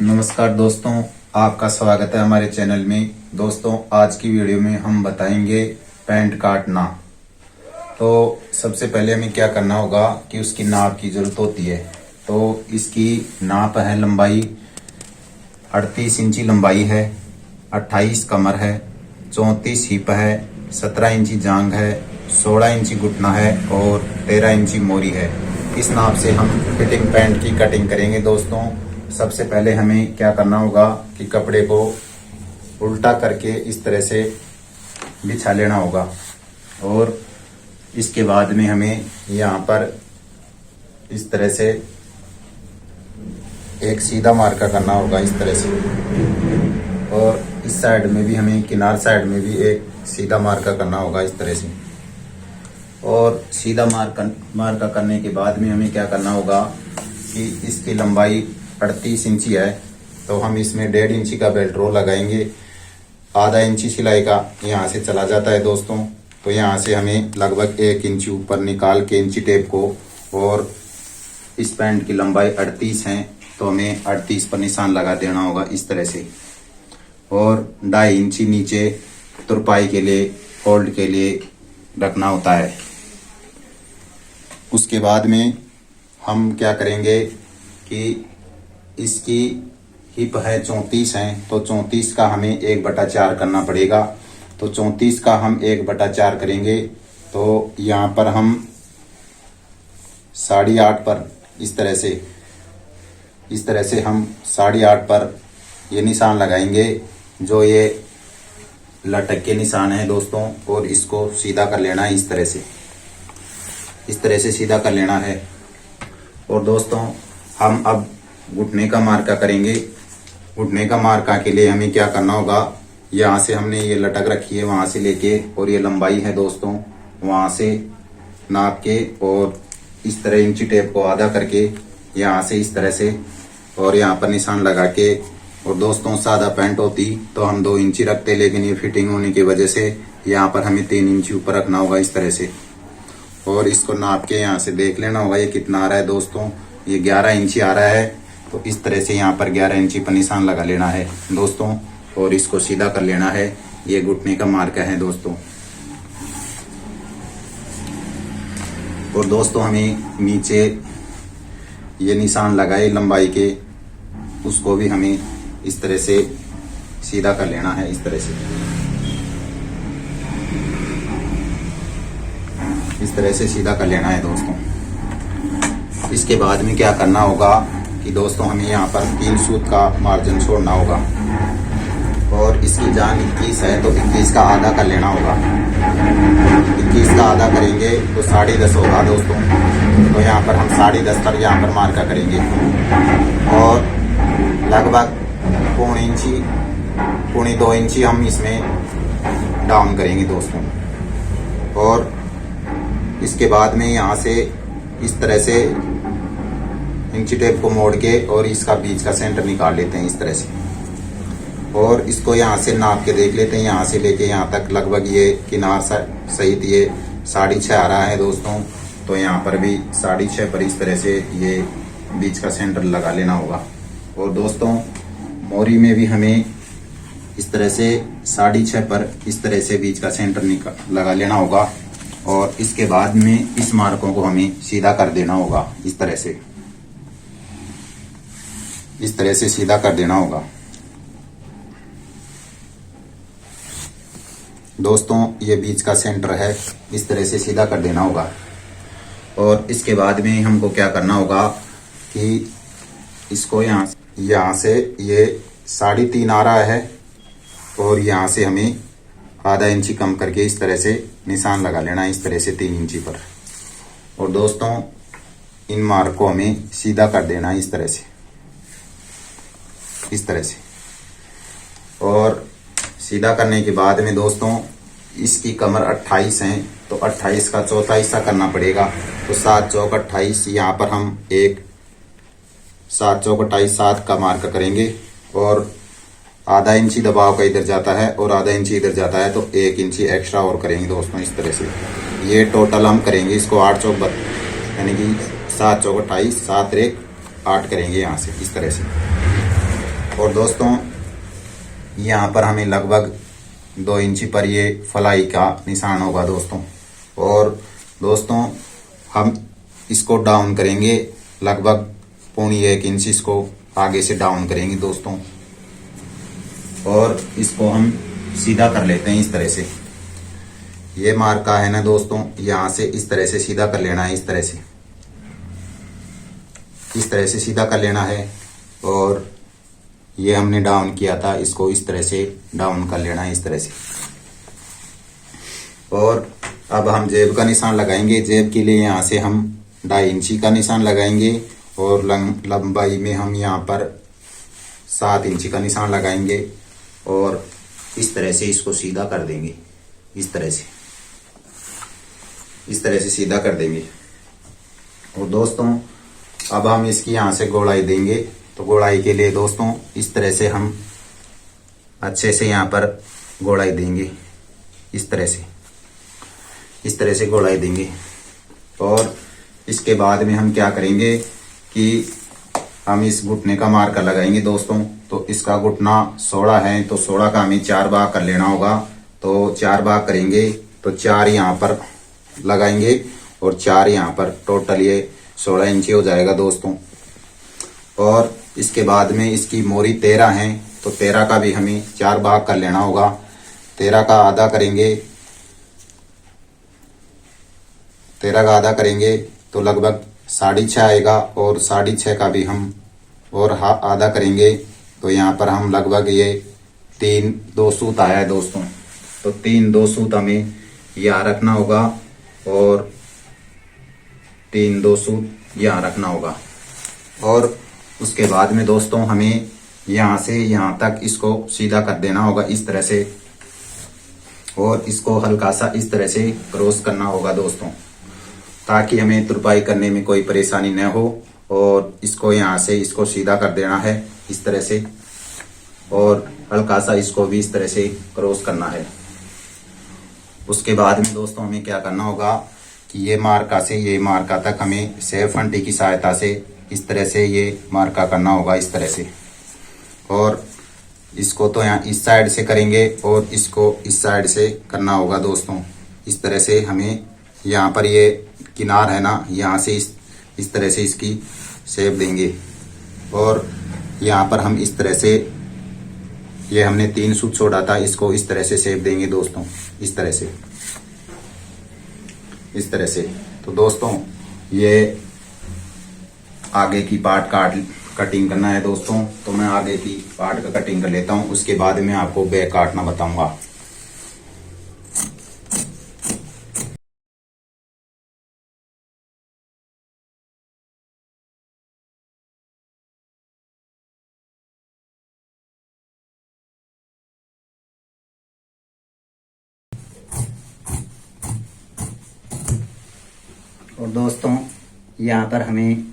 नमस्कार दोस्तों, आपका स्वागत है हमारे चैनल में। दोस्तों, आज की वीडियो में हम बताएंगे पैंट काटना। तो सबसे पहले हमें क्या करना होगा कि उसकी नाप की जरूरत होती है। तो इसकी नाप है, लंबाई 38 इंची लंबाई है, 28 कमर है, 34 हिप है, 17 इंची जांग है, 16 इंची घुटना है और 13 इंची मोरी है। इस नाप से हम फिटिंग पैंट की कटिंग करेंगे। दोस्तों, सबसे पहले हमें क्या करना होगा कि कपड़े को उल्टा करके इस तरह से बिछा लेना होगा और इसके बाद में हमें यहाँ पर इस तरह से एक सीधा मार्का करना होगा इस तरह से, और इस साइड में भी हमें, किनार साइड में भी एक सीधा मार्का करना होगा इस तरह से। और सीधा मार्का करने के बाद में हमें क्या करना होगा कि इसकी लंबाई 38 इंची है, तो हम इसमें 1.5 इंची का बेल्ट रो लगाएंगे। आधा इंची सिलाई का यहाँ से चला जाता है दोस्तों, तो यहाँ से हमें लगभग 1 इंची ऊपर निकाल के इंची टेप को, और इस पैंट की लंबाई 38 है तो हमें 38 पर निशान लगा देना होगा इस तरह से। और 2.5 इंची नीचे तुरपाई के लिए, फोल्ड के लिए रखना होता है। उसके बाद में हम क्या करेंगे कि इसकी हिप है 34 है, तो 34 का हमें 1/4 करना पड़ेगा। तो 34 का हम 1/4 करेंगे, तो यहाँ पर हम 8.5 पर इस तरह से हम 8.5 पर ये निशान लगाएंगे, जो ये लटक के निशान है दोस्तों। और इसको सीधा कर लेना है इस तरह से सीधा कर लेना है। और दोस्तों, हम अब घुटने का मार्का करेंगे। घुटने का मार्का के लिए हमें क्या करना होगा, यहाँ से हमने ये लटक रखी है वहां से लेके, और ये लंबाई है दोस्तों, वहां से नाप के और इस तरह इंची टेप को आधा करके यहाँ से इस तरह से, और यहाँ पर निशान लगा के। और दोस्तों, सादा पैंट होती तो हम 2 इंची रखते, लेकिन ये फिटिंग होने की वजह से यहाँ पर हमें 3 इंची ऊपर रखना होगा इस तरह से। और इसको नाप के यहाँ से देख लेना होगा ये कितना आ रहा है दोस्तों। ये 11 इंची आ रहा है, तो इस तरह से यहाँ पर 11 इंची पर निशान लगा लेना है दोस्तों, और इसको सीधा कर लेना है। ये घुटने का मार्का है दोस्तों। और दोस्तों, हमें नीचे ये निशान लगाए लंबाई के, उसको भी हमें इस तरह से सीधा कर लेना है इस तरह से सीधा कर लेना है दोस्तों। इसके बाद में क्या करना होगा कि दोस्तों, हमें यहाँ पर 3 सूत का मार्जिन छोड़ना होगा। और इसकी जान 21 है, तो 21 का आधा कर लेना होगा। 21 का आधा करेंगे तो 10.5 होगा दोस्तों। तो यहाँ पर हम 10.5 पर यहाँ पर मार्का करेंगे, और लगभग 2 इंची हम इसमें डाउन करेंगे दोस्तों। और इसके बाद में यहाँ से इस तरह से इंची टेप को मोड़ के और इसका बीच का सेंटर निकाल लेते हैं इस तरह से। और इसको यहाँ से नाप के देख लेते हैं, यहाँ से लेके यहाँ तक लगभग ये किनार सहित ये 6.5 आ रहा है दोस्तों। तो यहाँ पर भी 6.5 पर इस तरह से ये बीच का सेंटर लगा लेना होगा। और दोस्तों, मोरी में भी हमें इस तरह से 6.5 पर इस तरह से बीच का सेंटर लगा लेना होगा। और इसके बाद में इस मार्कों को हमें सीधा कर देना होगा इस तरह से सीधा कर देना होगा दोस्तों। ये बीच का सेंटर है, इस तरह से सीधा कर देना होगा। और इसके बाद में हमको क्या करना होगा कि इसको यहाँ से ये 3.5 आ रहा है, और यहाँ से हमें आधा इंची कम करके इस तरह से निशान लगा लेना है इस तरह से 3 इंची पर। और दोस्तों, इन मार्क को हमें सीधा कर देना है इस तरह से और सीधा करने के बाद में दोस्तों, इसकी कमर 28 है, तो 28 का 4था हिस्सा करना पड़ेगा। तो 7 चौक 28, यहाँ पर हम 7 चौक 28 7 का मार्क करेंगे। और आधा इंची दबाव का इधर जाता है और आधा इंची इधर जाता है, तो 1 इंची एक्स्ट्रा और करेंगे दोस्तों इस तरह से। ये टोटल हम करेंगे इसको 8 चौक यानी कि 7 चौक 28 7 1 8 करेंगे यहाँ से इस तरह से। और दोस्तों यहाँ पर हमें लगभग 2 इंची पर ये फलाई का निशान होगा दोस्तों। और दोस्तों हम इसको डाउन करेंगे लगभग 0.25 इंच, इसको आगे से डाउन करेंगे दोस्तों। और इसको हम सीधा कर लेते हैं इस तरह से। ये मार्का है ना दोस्तों, यहाँ से इस तरह से सीधा कर लेना है, इस तरह से सीधा कर लेना है। और ये हमने डाउन किया था, इसको इस तरह से डाउन कर लेना है, इस तरह से। और अब हम जेब का निशान लगाएंगे। जेब के लिए यहाँ से हम 2.5 इंची का निशान लगाएंगे और लंबाई में हम यहाँ पर 7 इंची का निशान लगाएंगे और इस तरह से इसको सीधा कर देंगे, इस तरह से सीधा कर देंगे। और दोस्तों अब हम इसकी यहाँ से गोलाई देंगे। तो गोलाई के लिए दोस्तों इस तरह से हम अच्छे से यहाँ पर गोलाई देंगे, इस तरह से गोलाई देंगे। और इसके बाद में हम क्या करेंगे कि हम इस घुटने का मार्कर लगाएंगे दोस्तों। तो इसका घुटना 16 है, तो 16 का हमें 4 भाग कर लेना होगा। तो 4 भाग करेंगे तो 4 यहाँ पर लगाएंगे और 4 यहाँ पर, टोटल ये 16 इंची हो जाएगा दोस्तों। और इसके बाद में इसकी मोरी 13 है, तो 13 का भी हमें 4 भाग कर लेना होगा। 13 का आधा करेंगे, 13 का आधा करेंगे तो लगभग 6.5 आएगा। और 6.5 का भी हम और आधा करेंगे तो यहाँ पर हम लगभग ये 3-2 सूत आया है दोस्तों। तो 3-2 सूत हमें यहाँ रखना होगा और 3-2 सूत यहाँ रखना होगा। और उसके बाद में दोस्तों हमें यहाँ से यहाँ तक इसको सीधा कर देना होगा, इस तरह से। और इसको हल्का सा इस तरह से क्रॉस करना होगा दोस्तों, ताकि हमें तुरपाई करने में कोई परेशानी न हो। और इसको यहाँ से इसको सीधा कर देना है, इस तरह से। और हल्का सा इसको भी इस तरह से क्रॉस करना है। उसके बाद में दोस्तों हमें क्या करना होगा कि ये मार्का से ये मार्का तक हमें सेफ फंटी की सहायता से इस तरह से ये मार्का करना होगा, इस तरह से। और इसको तो यहाँ इस साइड से करेंगे और इसको इस साइड से करना होगा दोस्तों। इस तरह से हमें यहाँ पर ये किनार है ना, यहाँ से इस तरह से इसकी शेप देंगे। और यहाँ पर हम इस तरह से, ये हमने 3 सूत छोड़ा था, इसको इस तरह से शेप देंगे दोस्तों, इस तरह से। तो दोस्तों ये आगे की पार्ट कटिंग करना है दोस्तों। तो मैं आगे की पार्ट का कटिंग कर लेता हूँ, उसके बाद में आपको बैक काटना बताऊंगा। और दोस्तों यहाँ पर हमें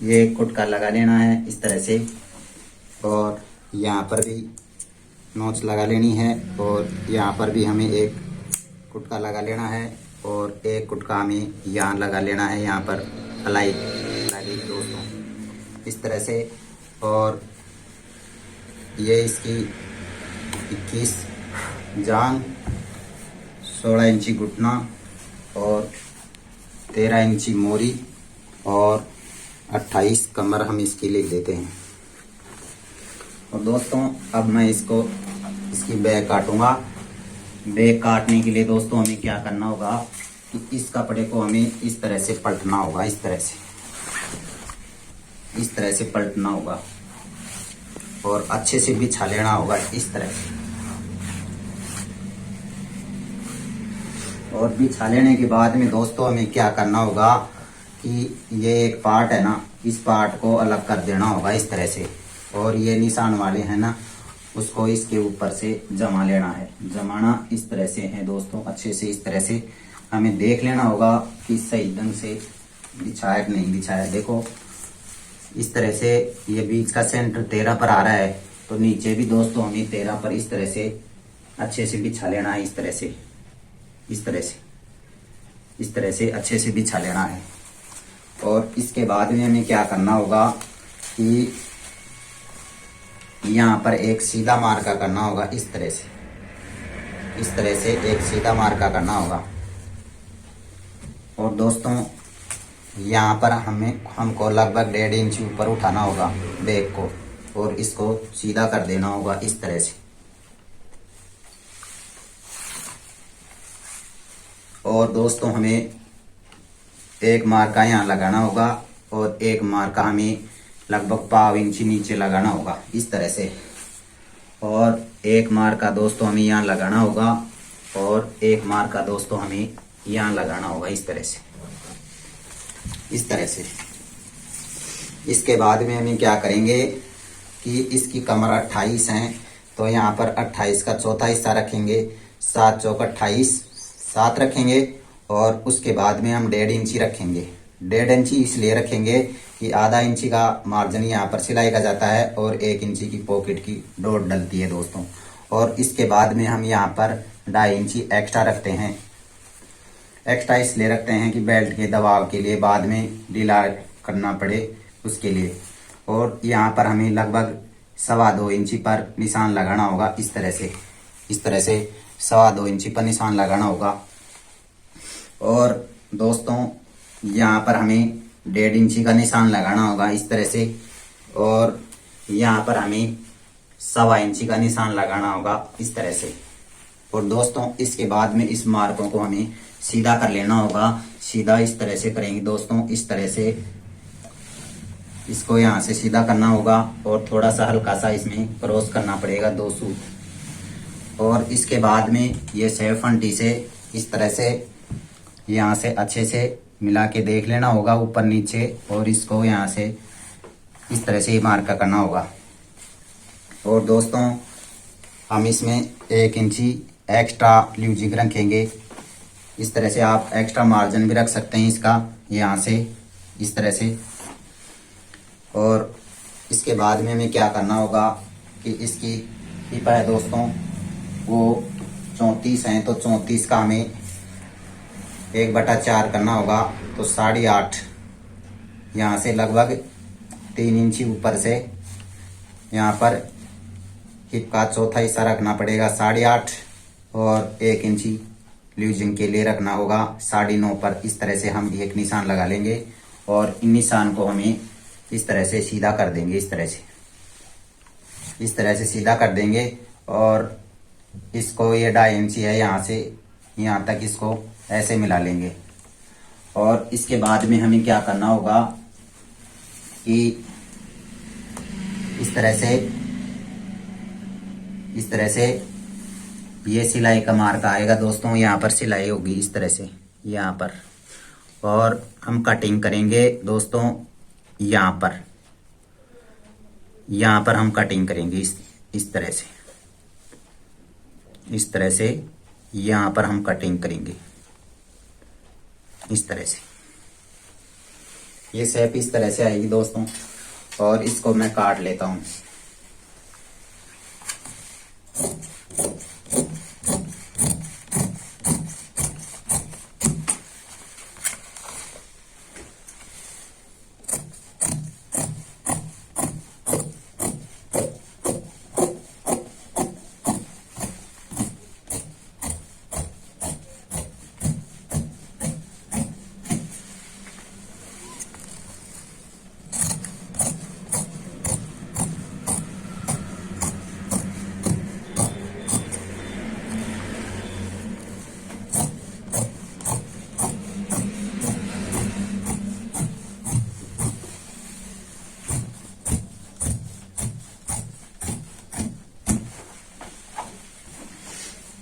ये कुटका लगा लेना है, इस तरह से। और यहाँ पर भी नोच लगा लेनी है और यहाँ पर भी हमें एक कुटका लगा लेना है और एक कुटका हमें यहाँ लगा लेना है, यहाँ पर फलाई दोस्तों, इस तरह से। और ये इसकी 21 जांग, 16 इंची घुटना और 13 इंची मोरी और 28 कमर हम इसकी लिख देते हैं। और दोस्तों अब मैं इसकी बैक काटूंगा। बैक काटने के लिए दोस्तों हमें क्या करना होगा कि इस कपड़े को हमें इस तरह से पलटना होगा, इस तरह से पलटना होगा और अच्छे से बिछा लेना होगा, इस तरह से। और बिछा लेने के बाद में दोस्तों हमें क्या करना होगा कि ये एक पार्ट है ना, इस पार्ट को अलग कर देना होगा, इस तरह से। और ये निशान वाले हैं ना, उसको इसके ऊपर से जमा लेना है। जमाना इस तरह से है दोस्तों, अच्छे से इस तरह से हमें देख लेना होगा कि सही ढंग से बिछाया कि नहीं बिछाया। देखो इस तरह से ये बीच का सेंटर 13 पर आ रहा है, तो नीचे भी दोस्तों हमें 13 पर इस तरह से अच्छे से बिछा लेना है, इस तरह से अच्छे से बिछा लेना है। और इसके बाद में हमें क्या करना होगा कि यहाँ पर एक सीधा मार्का करना होगा इस तरह से, इस तरह से एक सीधा मार्का करना होगा। और दोस्तों यहाँ पर हमको लगभग 1.5 इंच ऊपर उठाना होगा बैग को और इसको सीधा कर देना होगा इस तरह से। और दोस्तों हमें एक मार्का यहाँ लगाना होगा और एक मार्का हमें लगभग 1/2 इंच नीचे लगाना होगा इस तरह से। और एक मार्का दोस्तों हमें यहाँ लगाना होगा और एक मार्का दोस्तों हमें यहाँ लगाना होगा इस तरह से, इस तरह से। इसके बाद में हम क्या करेंगे कि इसकी कमर 28 है तो यहाँ पर 28 का चौथा हिस्सा रखेंगे, 7 चौक 28 7 रखेंगे। और उसके बाद में हम 1.5 इंची रखेंगे। 1.5 इंची इसलिए रखेंगे कि आधा इंची का मार्जिन यहाँ पर सिलाई का जाता है और 1 इंची की पॉकेट की डोर डलती है दोस्तों। और इसके बाद में हम यहाँ पर 2.5 इंची एक्स्ट्रा रखते हैं। एक्स्ट्रा इसलिए रखते हैं कि बेल्ट के दबाव के लिए बाद में ढीला करना पड़े उसके लिए। और यहाँ पर हमें लगभग 2.25 इंची पर निशान लगाना होगा इस तरह से, इस तरह से 2.25 इंची पर निशान लगाना होगा। और दोस्तों यहाँ पर हमें 1.5 इंची का निशान लगाना होगा इस तरह से। और यहाँ पर हमें 2.25 इंची का निशान लगाना होगा इस तरह से। और दोस्तों इसके बाद में इस मार्कों को हमें सीधा कर लेना होगा। सीधा इस तरह से करेंगे दोस्तों, इस तरह से इसको यहाँ से सीधा करना होगा और थोड़ा सा हल्का सा इसमें क्रॉस करना पड़ेगा 2 सूत। और इसके बाद में ये सेफ फंटी से इस तरह से यहाँ से अच्छे से मिला के देख लेना होगा ऊपर नीचे। और इसको यहाँ से इस तरह से ही मार्का करना होगा। और दोस्तों हम इसमें 1 इंची एक्स्ट्रा ल्यूजिंग रखेंगे इस तरह से। आप एक्स्ट्रा मार्जिन भी रख सकते हैं इसका यहाँ से इस तरह से। और इसके बाद में हमें क्या करना होगा कि इसकी हिप है दोस्तों वो 34 है तो 34 का हमें 1/4 करना होगा तो 8.5 यहाँ से लगभग 3 इंची ऊपर से यहाँ पर हिप का चौथा हिस्सा रखना पड़ेगा 8.5 और 1 इंची ल्यूजिंग के लिए रखना होगा 9.5 पर। इस तरह से हम एक निशान लगा लेंगे और इन निशान को हमें इस तरह से सीधा कर देंगे, इस तरह से, इस तरह से सीधा कर देंगे। और इसको ये 2.5 इंची है यहाँ से यहाँ तक इसको ऐसे मिला लेंगे। और इसके बाद में हमें क्या करना होगा कि इस तरह से ये सिलाई का मार्क आएगा दोस्तों। यहाँ पर सिलाई होगी इस तरह से यहाँ पर। और हम कटिंग करेंगे दोस्तों यहाँ पर हम कटिंग करेंगे इस तरह से, इस तरह से यहाँ पर हम कटिंग करेंगे इस तरह से। ये शेप इस तरह से आएगी दोस्तों। और इसको मैं काट लेता हूँ।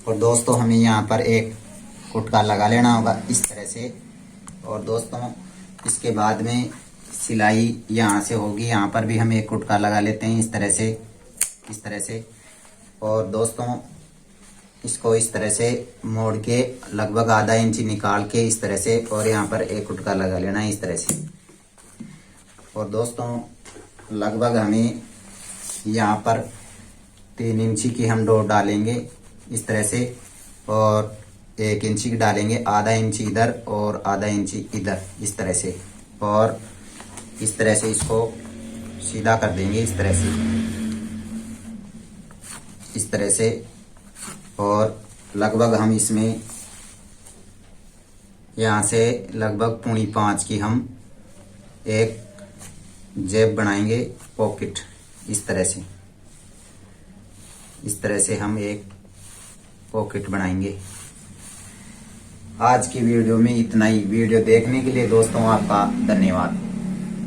और दोस्तों हमें यहाँ पर एक कुटका लगा लेना होगा इस तरह से। और दोस्तों इसके बाद में सिलाई यहाँ से होगी, यहाँ पर भी हम एक कुटका लगा लेते हैं इस तरह से, इस तरह से। और दोस्तों इसको इस तरह से मोड़ के लगभग आधा इंच निकाल के इस तरह से और यहाँ पर एक कुटका लगा लेना है इस तरह से। और दोस्तों लगभग हमें यहाँ पर 3 इंची की हम डोर डालेंगे इस तरह से और 1 इंची की डालेंगे, आधा इंची इधर और आधा इंची इधर इस तरह से। और इस तरह से इसको सीधा कर देंगे इस तरह से। इस तरह से। और लगभग हम इसमें यहाँ से लगभग 4.25 की हम एक जेब बनाएंगे, पॉकेट इस तरह से। इस तरह से हम एक पॉकेट बनाएंगे। आज की वीडियो में इतना ही। वीडियो देखने के लिए दोस्तों आपका धन्यवाद।